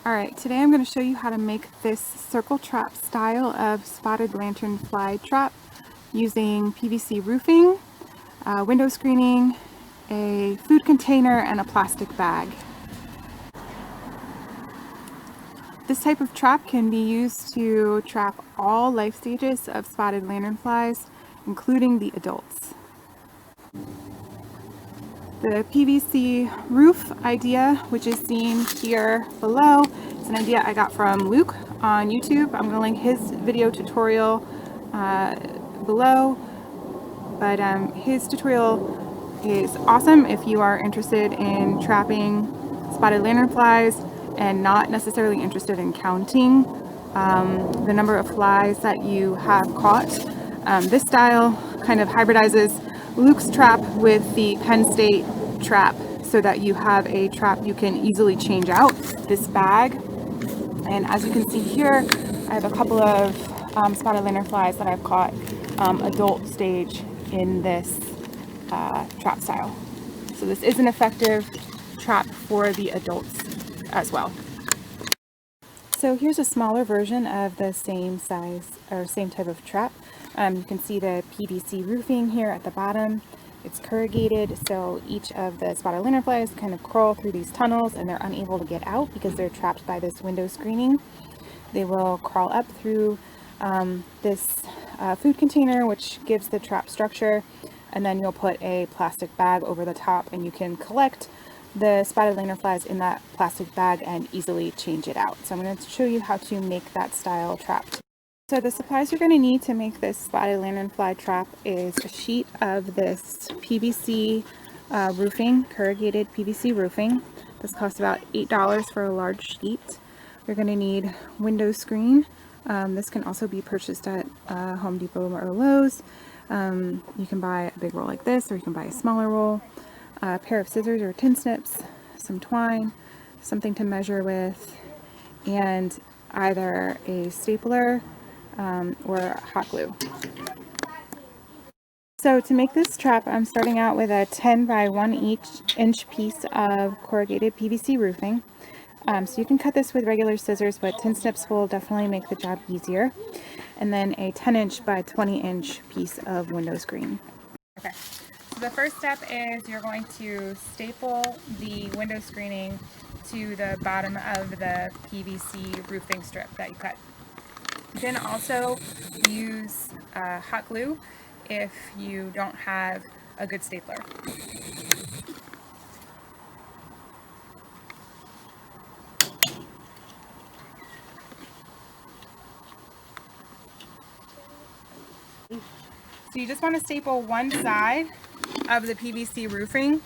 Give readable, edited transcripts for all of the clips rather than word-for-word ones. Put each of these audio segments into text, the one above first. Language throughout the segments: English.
Alright, today I'm going to show you how to make this circle trap style of spotted lanternfly trap using PVC roofing, window screening, a food container, and a plastic bag. This type of trap can be used to trap all life stages of spotted lanternflies, including the adults. The PVC roof idea, which is seen here below, is an idea I got from Luke on YouTube. I'm going to link his video tutorial below, but his tutorial is awesome if you are interested in trapping spotted lanternflies and not necessarily interested in counting the number of flies that you have caught. This style kind of hybridizes Luke's trap with the Penn State trap so that you have a trap you can easily change out. This bag, and as you can see here, I have a couple of spotted lanternflies that I've caught adult stage in this trap style. So this is an effective trap for the adults as well. So here's a smaller version of the same size or same type of trap. You can see the PVC roofing here at the bottom. It's corrugated, so each of the spotted lanternflies kind of crawl through these tunnels and they're unable to get out because they're trapped by this window screening. They will crawl up through this food container, which gives the trap structure, and then you'll put a plastic bag over the top and you can collect the spotted lanternflies in that plastic bag and easily change it out. So I'm going to show you how to make that style trap. So the supplies you're going to need to make this spotted lanternfly trap is a sheet of this PVC roofing, corrugated PVC roofing. This costs about $8 for a large sheet. You're going to need window screen. This can also be purchased at Home Depot or Lowe's. You can buy a big roll like this, or you can buy a smaller roll. A pair of scissors or tin snips, some twine, something to measure with, and either a stapler or hot glue. So to make this trap, I'm starting out with a 10 by 1 inch piece of corrugated PVC roofing. So you can cut this with regular scissors, but tin snips will definitely make the job easier. And then a 10 inch by 20 inch piece of window screen. Okay. So the first step is you're going to staple the window screening to the bottom of the PVC roofing strip that you cut. You can also use hot glue if you don't have a good stapler. So you just want to staple one side of the PVC roofing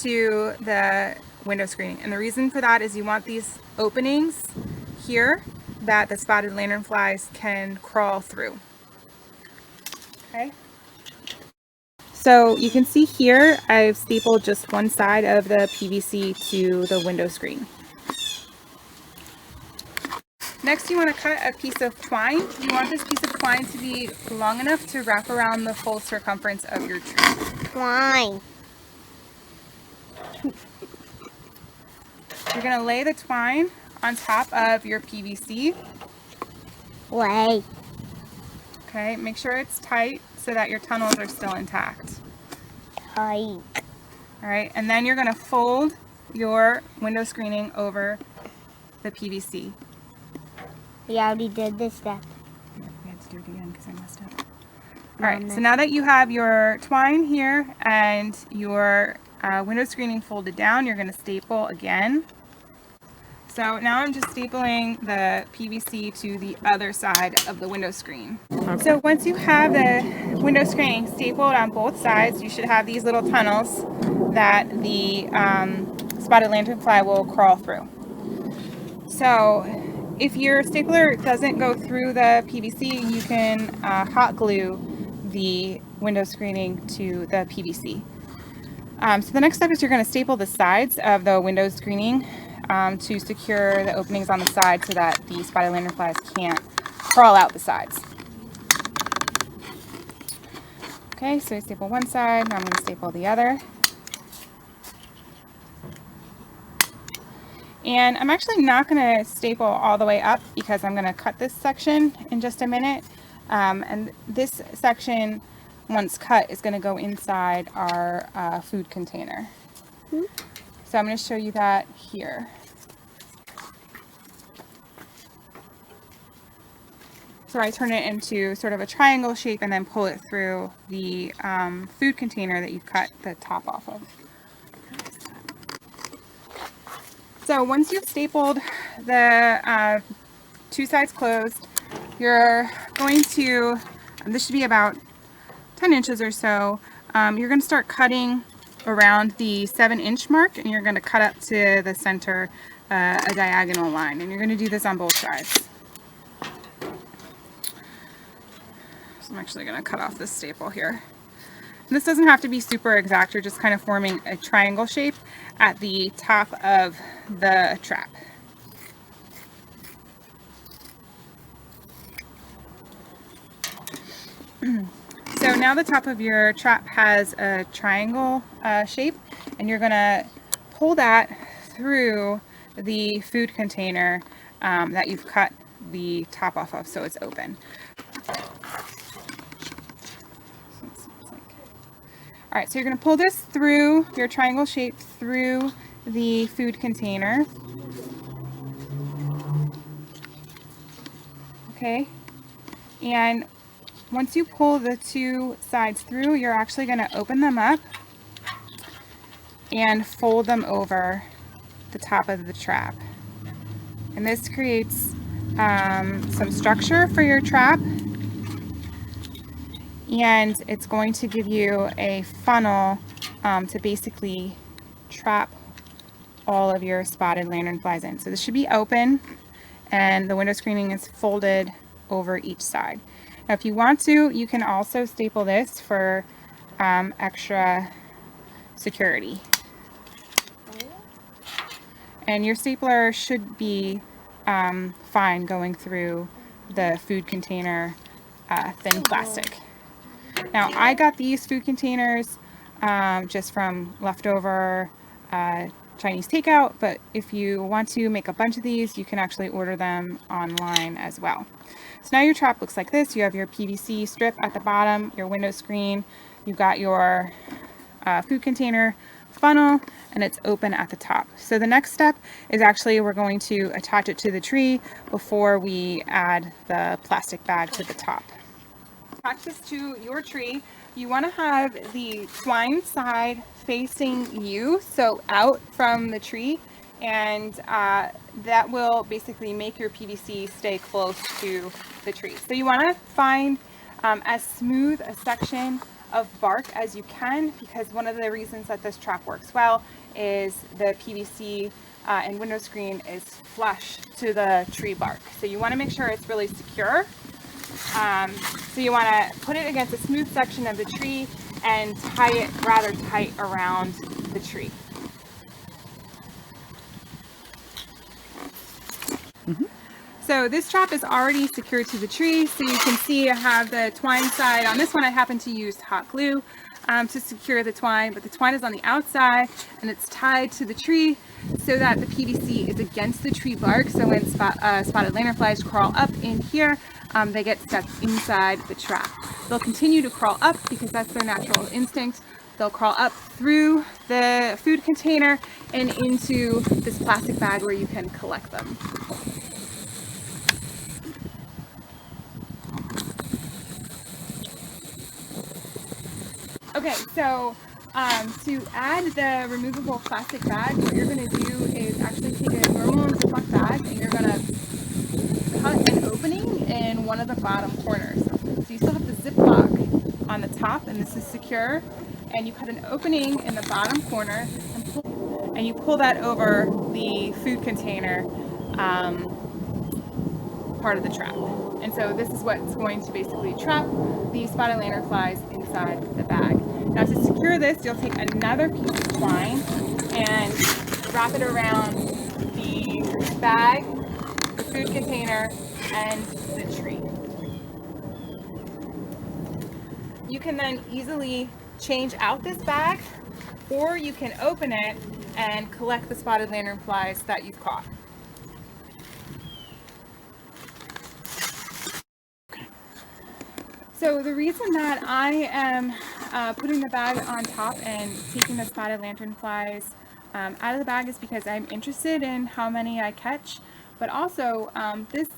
to the window screening. And the reason for that is you want these openings here that the spotted lanternflies can crawl through. Okay. So you can see here I've stapled just one side of the PVC to the window screen. Next, you want to cut a piece of twine. You want this piece of twine to be long enough to wrap around the full circumference of your tree. Twine. You're going to lay the twine on top of your PVC. Lay. Okay, make sure it's tight so that your tunnels are still intact. Tight. All right, and then you're going to fold your window screening over the PVC. We already did this step. Yeah, we had to do it again because I messed up. All right, so now that you have your twine here and your window screening folded down, you're going to staple again. So now I'm just stapling the PVC to the other side of the window screen. Okay. So once you have the window screening stapled on both sides, you should have these little tunnels that the spotted lanternfly will crawl through. So if your stapler doesn't go through the PVC, you can hot glue the window screening to the PVC. So the next step is you're going to staple the sides of the window screening to secure the openings on the side so that the spotted lanternflies can't crawl out the sides. Okay, so I staple one side, now I'm going to staple the other. And I'm actually not going to staple all the way up because I'm going to cut this section in just a minute. And this section, once cut, is going to go inside our food container. So I'm going to show you that here. So I turn it into sort of a triangle shape and then pull it through the food container that you cut the top off of. So once you've stapled the two sides closed, you're going to, this should be about 10 inches or so, you're going to start cutting around the 7-inch mark, and you're going to cut up to the center a diagonal line, and you're going to do this on both sides. So I'm actually going to cut off this staple here. And this doesn't have to be super exact, you're just kind of forming a triangle shape at the top of the trap. So now the top of your trap has a triangle shape, and you're going to pull that through the food container that you've cut the top off of so it's open. Alright, so you're going to pull this through your triangle shape through the food container. Okay, and once you pull the two sides through, you're actually going to open them up and fold them over the top of the trap. And this creates some structure for your trap, and it's going to give you a funnel to basically trap all of your spotted lanternflies in. So this should be open, and the window screening is folded over each side. Now if you want to, you can also staple this for extra security. And your stapler should be fine going through the food container thin plastic. Now I got these food containers just from leftover Chinese takeout, but if you want to make a bunch of these, you can actually order them online as well. So now your trap looks like this. You have your PVC strip at the bottom, your window screen, you've got your food container funnel, and it's open at the top. So the next step is actually we're going to attach it to the tree before we add the plastic bag to the top. Attach this to your tree. You want to have the twine side facing you, so out from the tree, and that will basically make your PVC stay close to the tree. So you want to find as smooth a section of bark as you can, because one of the reasons that this trap works well is the PVC and window screen is flush to the tree bark. So you want to make sure it's really secure. So you want to put it against a smooth section of the tree and tie it rather tight around the tree. So this trap is already secured to the tree, so you can see I have the twine side. On this one I happen to use hot glue to secure the twine, but the twine is on the outside and it's tied to the tree so that the PVC is against the tree bark, so when spotted lanternflies crawl up in here, they get stuck inside the trap. They'll continue to crawl up because that's their natural instinct. They'll crawl up through the food container and into this plastic bag where you can collect them. Okay, so to add the removable plastic bag, what you're going to do is actually take a normal Ziploc bag and you're going to cut an opening in one of the bottom corners. So you still have the Ziploc on the top, and this is secure, and you cut an opening in the bottom corner and you pull that over the food container part of the trap. And so this is what's going to basically trap the spotted lanternflies inside the bag. Now to secure this, you'll take another piece of twine and wrap it around the bag, the food container, and the tree. You can then easily change out this bag, or you can open it and collect the spotted lanternflies that you've caught. So the reason that I am putting the bag on top and taking the spotted lanternflies out of the bag is because I'm interested in how many I catch, but also this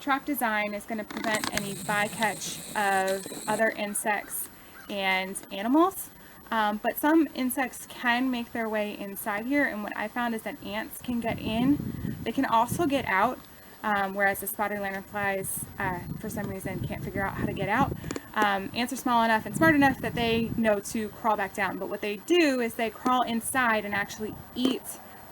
trap design is going to prevent any bycatch of other insects and animals. But some insects can make their way inside here, and what I found is that ants can get in. They can also get out, whereas the spotted lanternflies, for some reason, can't figure out how to get out. Ants are small enough and smart enough that they know to crawl back down, but what they do is they crawl inside and actually eat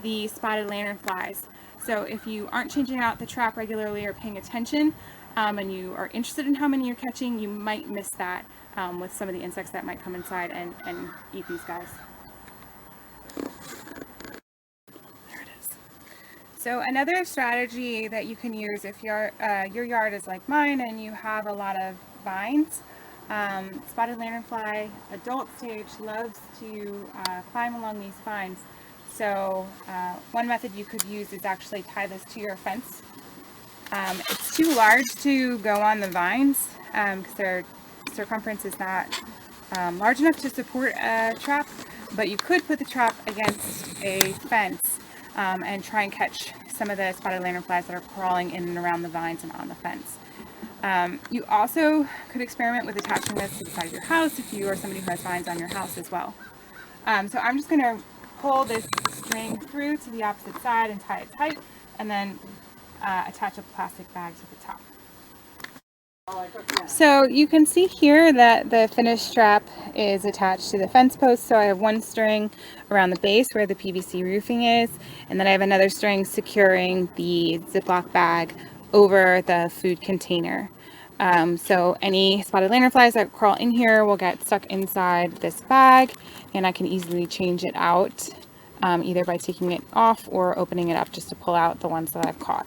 the spotted lanternflies. So if you aren't changing out the trap regularly or paying attention, and you are interested in how many you're catching, you might miss that with some of the insects that might come inside and eat these guys. There it is. So another strategy that you can use if your yard is like mine and you have a lot of vines, spotted lanternfly adult stage loves to climb along these vines. So one method you could use is actually tie this to your fence. It's too large to go on the vines because their circumference is not large enough to support a trap, but you could put the trap against a fence and try and catch some of the spotted lanternflies that are crawling in and around the vines and on the fence. You also could experiment with attaching this to the side of your house if you are somebody who has vines on your house as well. So I'm just going to pull this string through to the opposite side and tie it tight, and then attach a plastic bag to the top. So you can see here that the finished strap is attached to the fence post. So I have one string around the base where the PVC roofing is, and then I have another string securing the Ziploc bag over the food container. So any spotted lanternflies that crawl in here will get stuck inside this bag, and I can easily change it out either by taking it off or opening it up just to pull out the ones that I've caught.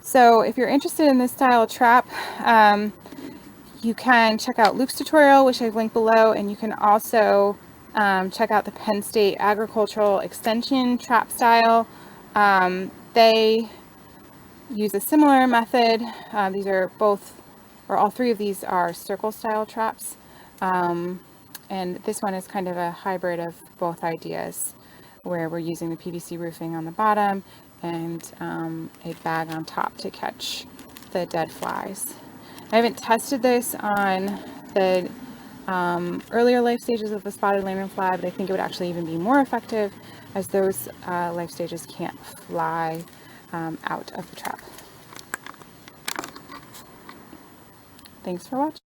So if you're interested in this style of trap, you can check out Luke's tutorial, which I've linked below, and you can also check out the Penn State Agricultural Extension trap style. They use a similar method. These are both, or all three of these are circle style traps. And this one is kind of a hybrid of both ideas, where we're using the PVC roofing on the bottom and a bag on top to catch the dead flies. I haven't tested this on the earlier life stages of the spotted lanternfly, but I think it would actually even be more effective as those life stages can't fly out of the trap. Thanks for watching.